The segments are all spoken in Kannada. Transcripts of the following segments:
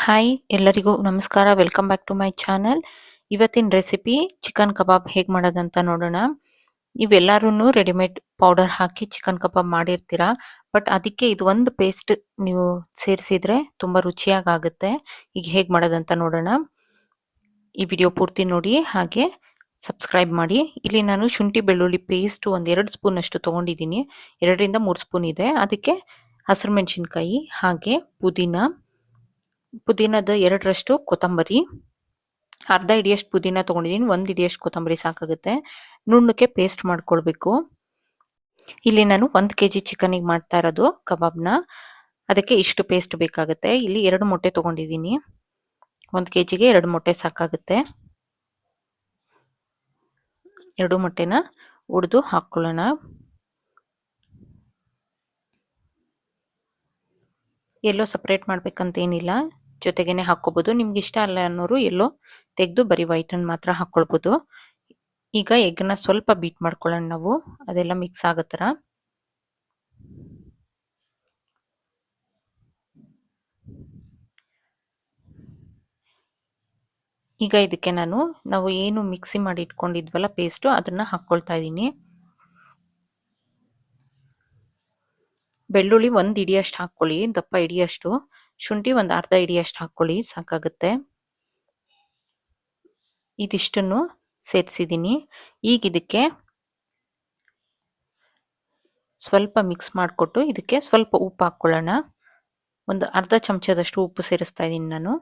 ಹಾಯ್ ಎಲ್ಲರಿಗೂ ನಮಸ್ಕಾರ. Welcome back to my channel. ಇವತ್ತಿನ ರೆಸಿಪಿ ಚಿಕನ್ ಕಬಾಬ್ ಹೇಗೆ ಮಾಡೋದಂತ ನೋಡೋಣ. ನೀವೆಲ್ಲರೂ ರೆಡಿಮೇಡ್ ಪೌಡರ್ ಹಾಕಿ ಚಿಕನ್ ಕಬಾಬ್ ಮಾಡಿರ್ತೀರಾ, ಬಟ್ ಅದಕ್ಕೆ ಇದು ಒಂದು ಪೇಸ್ಟ್ ನೀವು ಸೇರಿಸಿದ್ರೆ ತುಂಬ ರುಚಿಯಾಗಿ ಆಗುತ್ತೆ. ಈಗ ಹೇಗೆ ಮಾಡೋದಂತ ನೋಡೋಣ. ಈ ವಿಡಿಯೋ ಪೂರ್ತಿ ನೋಡಿ, ಹಾಗೆ ಸಬ್ಸ್ಕ್ರೈಬ್ ಮಾಡಿ. ಇಲ್ಲಿ ನಾನು ಶುಂಠಿ ಬೆಳ್ಳುಳ್ಳಿ ಪೇಸ್ಟ್ ಒಂದು 2 ಸ್ಪೂನ್ ಅಷ್ಟು ತೊಗೊಂಡಿದ್ದೀನಿ. 2ರಿಂದ 3 ಸ್ಪೂನ್ ಇದೆ. ಅದಕ್ಕೆ ಹಸಿರು ಮೆಣಸಿನ್ಕಾಯಿ, ಹಾಗೆ ಪುದೀನದ 2ರಷ್ಟು ಕೊತ್ತಂಬರಿ, ಅರ್ಧ ಹಿಡಿಯಷ್ಟು ಪುದೀನ ತೊಗೊಂಡಿದ್ದೀನಿ. 1 ಹಿಡಿಯಷ್ಟು ಕೊತ್ತಂಬರಿ ಸಾಕಾಗುತ್ತೆ. ನುಣ್ಣಕ್ಕೆ ಪೇಸ್ಟ್ ಮಾಡ್ಕೊಳ್ಬೇಕು. ಇಲ್ಲಿ ನಾನು 1 kg ಚಿಕನಿಗೆ ಮಾಡ್ತಾ ಇರೋದು ಕಬಾಬ್ನ, ಅದಕ್ಕೆ ಇಷ್ಟು ಪೇಸ್ಟ್ ಬೇಕಾಗುತ್ತೆ. ಇಲ್ಲಿ 2 ಮೊಟ್ಟೆ ತೊಗೊಂಡಿದ್ದೀನಿ. 1 kgಗೆ 2 ಮೊಟ್ಟೆ ಸಾಕಾಗುತ್ತೆ. 2 ಮೊಟ್ಟೆನ ಒಡೆದು ಹಾಕ್ಕೊಳ್ಳೋಣ. ಎಲ್ಲೋ ಸಪ್ರೇಟ್ ಮಾಡ್ಬೇಕಂತೇನಿಲ್ಲ, ಜೊತೆಗೇನೆ ಹಾಕ್ಕೋಬೋದು. ನಿಮ್ಗೆ ಇಷ್ಟ ಅಲ್ಲ ಅನ್ನೋರು ಎಲ್ಲೋ ತೆಗೆದು ಬರೀ ವೈಟನ್ನು ಮಾತ್ರ ಹಾಕ್ಕೊಳ್ಬೋದು. ಈಗ ಎಗ್ನ ಸ್ವಲ್ಪ ಬೀಟ್ ಮಾಡ್ಕೊಳ್ಳೋಣ ನಾವು, ಅದೆಲ್ಲ ಮಿಕ್ಸ್ ಆಗೋ ಥರ. ಈಗ ಇದಕ್ಕೆ ನಾವು ಏನು ಮಿಕ್ಸಿ ಮಾಡಿ ಇಟ್ಕೊಂಡಿದ್ವಲ್ಲ ಪೇಸ್ಟು, ಅದನ್ನು ಹಾಕ್ಕೊಳ್ತಾ ಇದ್ದೀನಿ. ಬೆಳ್ಳುಳ್ಳಿ 1 ಹಿಡಿಯಷ್ಟು ಹಾಕ್ಕೊಳ್ಳಿ, ದಪ್ಪ ಹಿಡಿಯಷ್ಟು. ಶುಂಠಿ ಒಂದು ಅರ್ಧ ಹಿಡಿಯಷ್ಟು ಹಾಕ್ಕೊಳ್ಳಿ, ಸಾಕಾಗುತ್ತೆ. ಇದಿಷ್ಟನ್ನು ಸೇರಿಸಿದ್ದೀನಿ. ಈಗ ಇದಕ್ಕೆ ಸ್ವಲ್ಪ ಮಿಕ್ಸ್ ಮಾಡಿಕೊಟ್ಟು ಇದಕ್ಕೆ ಸ್ವಲ್ಪ ಉಪ್ಪು ಹಾಕ್ಕೊಳ್ಳೋಣ. ಒಂದು ಅರ್ಧ ಚಮಚದಷ್ಟು ಉಪ್ಪು ಸೇರಿಸ್ತಾ ಇದ್ದೀನಿ ನಾನು.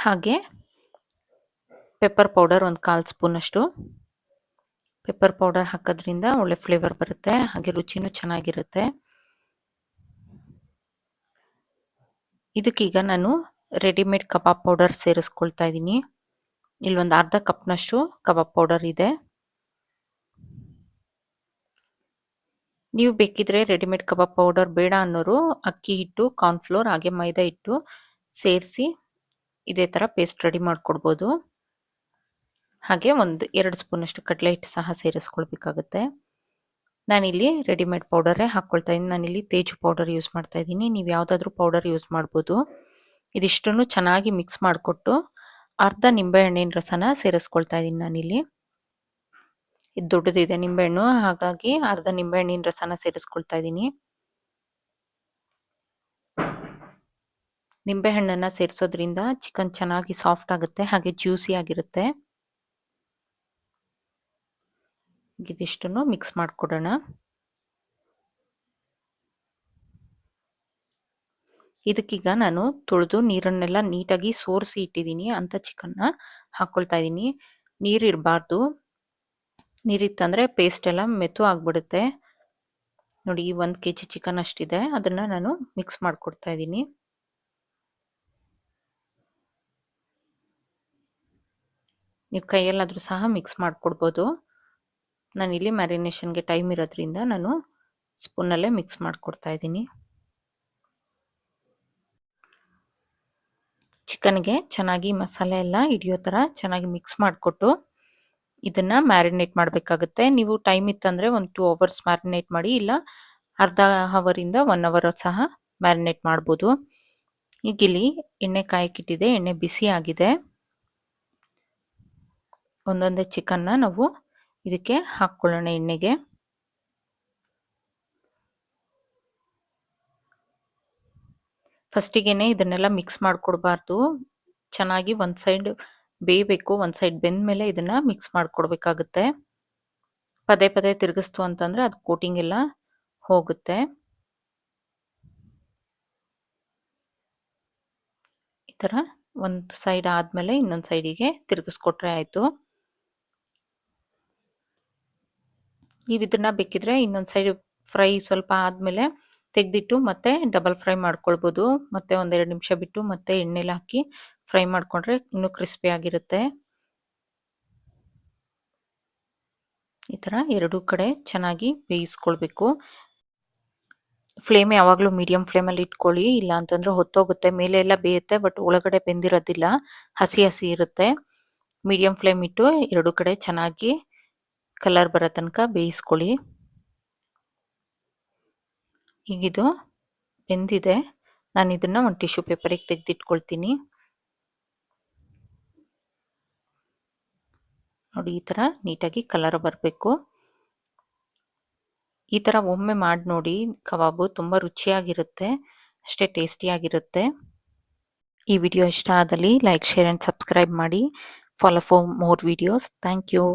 ಹಾಗೆ ಪೆಪ್ಪರ್ ಪೌಡರ್ ಒಂದು 1/4 ಸ್ಪೂನಷ್ಟು. ಪೆಪ್ಪರ್ ಪೌಡರ್ ಹಾಕೋದ್ರಿಂದ ಒಳ್ಳೆ ಫ್ಲೇವರ್ ಬರುತ್ತೆ, ಹಾಗೆ ರುಚಿನೂ ಚೆನ್ನಾಗಿರುತ್ತೆ. ಇದಕ್ಕೀಗ ನಾನು ರೆಡಿಮೇಡ್ ಕಬಾಬ್ ಪೌಡರ್ ಸೇರಿಸ್ಕೊಳ್ತಾ ಇದ್ದೀನಿ. ಇಲ್ಲೊಂದು ಅರ್ಧ ಕಪ್ನಷ್ಟು ಕಬಾಬ್ ಪೌಡರ್ ಇದೆ. ನೀವು ಬೇಕಿದ್ರೆ ರೆಡಿಮೇಡ್ ಕಬಾಬ್ ಪೌಡರ್ ಬೇಡ ಅನ್ನೋರು ಅಕ್ಕಿ ಹಿಟ್ಟು, ಕಾರ್ನ್ಫ್ಲೋರ್, ಹಾಗೆ ಮೈದಾ ಹಿಟ್ಟು ಸೇರಿಸಿ ಇದೇ ಥರ ಪೇಸ್ಟ್ ರೆಡಿ ಮಾಡ್ಕೊಡ್ಬೋದು. ಹಾಗೆ ಒಂದು 2 ಸ್ಪೂನಷ್ಟು ಕಡಲೆ ಹಿಟ್ಟು ಸಹ ಸೇರಿಸ್ಕೊಳ್ಬೇಕಾಗುತ್ತೆ. ನಾನಿಲ್ಲಿ ರೆಡಿಮೇಡ್ ಪೌಡರೇ ಹಾಕ್ಕೊಳ್ತಾ ಇದ್ದೀನಿ. ನಾನಿಲ್ಲಿ ತೇಜು ಪೌಡರ್ ಯೂಸ್ ಮಾಡ್ತಾ ಇದ್ದೀನಿ. ನೀವು ಯಾವುದಾದ್ರೂ ಪೌಡರ್ ಯೂಸ್ ಮಾಡ್ಬೋದು. ಇದಿಷ್ಟನ್ನು ಚೆನ್ನಾಗಿ ಮಿಕ್ಸ್ ಮಾಡಿಕೊಟ್ಟು ಅರ್ಧ ನಿಂಬೆಹಣ್ಣಿನ ರಸನ ಸೇರಿಸ್ಕೊಳ್ತಾ ಇದ್ದೀನಿ ನಾನಿಲ್ಲಿ. ಇದು ದೊಡ್ಡದಿದೆ ನಿಂಬೆಹಣ್ಣು, ಹಾಗಾಗಿ ಅರ್ಧ ನಿಂಬೆಹಣ್ಣಿನ ರಸನ ಸೇರಿಸ್ಕೊಳ್ತಾ ಇದ್ದೀನಿ. ನಿಂಬೆಹಣ್ಣನ್ನು ಸೇರಿಸೋದ್ರಿಂದ ಚಿಕನ್ ಚೆನ್ನಾಗಿ ಸಾಫ್ಟ್ ಆಗುತ್ತೆ, ಹಾಗೆ ಜ್ಯೂಸಿ ಆಗಿರುತ್ತೆ. ಇದಿಷ್ಟನ್ನು ಮಿಕ್ಸ್ ಮಾಡಿಕೊಡೋಣ. ಇದಕ್ಕೀಗ ನಾನು ತೊಳೆದು ನೀರನ್ನೆಲ್ಲ ನೀಟಾಗಿ ಸೋರಿಸಿ ಇಟ್ಟಿದ್ದೀನಿ ಅಂಥ ಚಿಕನ್ನ ಹಾಕ್ಕೊಳ್ತಾ ಇದ್ದೀನಿ. ನೀರಿರಬಾರ್ದು, ನೀರಿತ್ತಂದರೆ ಪೇಸ್ಟ್ ಎಲ್ಲ ಮೆತ್ತು ಆಗಿಬಿಡುತ್ತೆ. ನೋಡಿ, 1 kg ಚಿಕನ್ ಅಷ್ಟಿದೆ, ಅದನ್ನು ನಾನು ಮಿಕ್ಸ್ ಮಾಡಿಕೊಡ್ತಾ ಇದ್ದೀನಿ. ನೀವು ಕೈಯಲ್ಲಾದರೂ ಸಹ ಮಿಕ್ಸ್ ಮಾಡಿಕೊಡ್ಬೋದು. ನಾನಿಲ್ಲಿ ಮ್ಯಾರಿನೇಷನ್ಗೆ ಟೈಮ್ ಇರೋದ್ರಿಂದ ನಾನು ಸ್ಪೂನಲ್ಲೇ ಮಿಕ್ಸ್ ಮಾಡಿಕೊಡ್ತಾ ಇದ್ದೀನಿ. ಚಿಕನ್ಗೆ ಚೆನ್ನಾಗಿ ಮಸಾಲೆ ಎಲ್ಲ ಹಿಡಿಯೋ ಥರ ಚೆನ್ನಾಗಿ ಮಿಕ್ಸ್ ಮಾಡಿಕೊಟ್ಟು ಇದನ್ನು ಮ್ಯಾರಿನೇಟ್ ಮಾಡಬೇಕಾಗುತ್ತೆ. ನೀವು ಟೈಮ್ ಇತ್ತಂದರೆ ಒಂದು 2 ಅವರ್ಸ್ ಮ್ಯಾರಿನೇಟ್ ಮಾಡಿ, ಇಲ್ಲ ಅರ್ಧ ಅವರಿಂದ 1 ಅವರ್ ಸಹ ಮ್ಯಾರಿನೇಟ್ ಮಾಡ್ಬೋದು. ಈಗ ಇಲ್ಲಿ ಎಣ್ಣೆ ಕಾಯಕ್ಕಿಟ್ಟಿದೆ, ಎಣ್ಣೆ ಬಿಸಿ ಆಗಿದೆ. ಒಂದೊಂದೇ ಚಿಕನ್ನ ನಾವು ಇದಕ್ಕೆ ಹಾಕ್ಕೊಳ್ಳೋಣ ಎಣ್ಣೆಗೆ. ಫಸ್ಟಿಗೆನೆ ಇದನ್ನೆಲ್ಲ ಮಿಕ್ಸ್ ಮಾಡಿಕೊಡ್ಬಾರ್ದು. ಚೆನ್ನಾಗಿ ಒಂದು ಸೈಡ್ ಬೇಯಬೇಕು, ಒಂದು ಸೈಡ್ ಬೆಂದ ಮೇಲೆ ಇದನ್ನು ಮಿಕ್ಸ್ ಮಾಡಿಕೊಡ್ಬೇಕಾಗುತ್ತೆ. ಪದೇ ಪದೇ ತಿರುಗಿಸ್ತು ಅಂತಂದರೆ ಅದು ಕೋಟಿಂಗ್ ಎಲ್ಲ ಹೋಗುತ್ತೆ. ಈ ಥರ ಒಂದು ಸೈಡ್ ಆದಮೇಲೆ ಇನ್ನೊಂದು ಸೈಡಿಗೆ ತಿರುಗಿಸ್ಕೊಟ್ರೆ ಆಯಿತು. ನೀವು ಇದನ್ನು ಬೇಕಿದ್ರೆ ಇನ್ನೊಂದು ಸೈಡ್ ಫ್ರೈ ಸ್ವಲ್ಪ ಆದಮೇಲೆ ತೆಗೆದಿಟ್ಟು ಮತ್ತೆ ಡಬಲ್ ಫ್ರೈ ಮಾಡ್ಕೊಳ್ಬೋದು. ಮತ್ತೆ ಒಂದು 2 ನಿಮಿಷ ಬಿಟ್ಟು ಮತ್ತೆ ಎಣ್ಣೆಲಿ ಹಾಕಿ ಫ್ರೈ ಮಾಡಿಕೊಂಡ್ರೆ ಇನ್ನೂ ಕ್ರಿಸ್ಪಿ ಆಗಿರುತ್ತೆ. ಈ ಥರ ಎರಡೂ ಕಡೆ ಚೆನ್ನಾಗಿ ಬೇಯಿಸ್ಕೊಳ್ಬೇಕು. ಫ್ಲೇಮ್ ಯಾವಾಗಲೂ ಮೀಡಿಯಂ ಫ್ಲೇಮಲ್ಲಿ ಇಟ್ಕೊಳ್ಳಿ, ಇಲ್ಲ ಅಂತಂದರೆ ಹೊತ್ತೋಗುತ್ತೆ. ಮೇಲೆ ಎಲ್ಲ ಬೇಯುತ್ತೆ, ಬಟ್ ಒಳಗಡೆ ಬೆಂದಿರೋದಿಲ್ಲ, ಹಸಿ ಹಸಿ ಇರುತ್ತೆ. ಮೀಡಿಯಂ ಫ್ಲೇಮ್ ಇಟ್ಟು ಎರಡೂ ಕಡೆ ಚೆನ್ನಾಗಿ ಕಲರ್ ಬರೋ ತನಕ ಬೇಯಿಸ್ಕೊಳ್ಳಿ. ಈಗಿದು ಬೆಂದಿದೆ, ನಾನು ಇದನ್ನ ಒಂದು ಟಿಶ್ಯೂ ಪೇಪರಿಗೆ ತೆಗೆದಿಟ್ಕೊಳ್ತೀನಿ. ನೋಡಿ ಈ ಥರ ನೀಟಾಗಿ ಕಲರ್ ಬರಬೇಕು. ಈ ಥರ ಒಮ್ಮೆ ಮಾಡಿ ನೋಡಿ, ಕಬಾಬು ತುಂಬ ರುಚಿಯಾಗಿರುತ್ತೆ, ಅಷ್ಟೇ ಟೇಸ್ಟಿಯಾಗಿರುತ್ತೆ. ಈ ವಿಡಿಯೋ ಇಷ್ಟ ಆದಲ್ಲಿ ಲೈಕ್, ಶೇರ್ ಆ್ಯಂಡ್ ಸಬ್ಸ್ಕ್ರೈಬ್ ಮಾಡಿ. Follow for more videos. Thank you.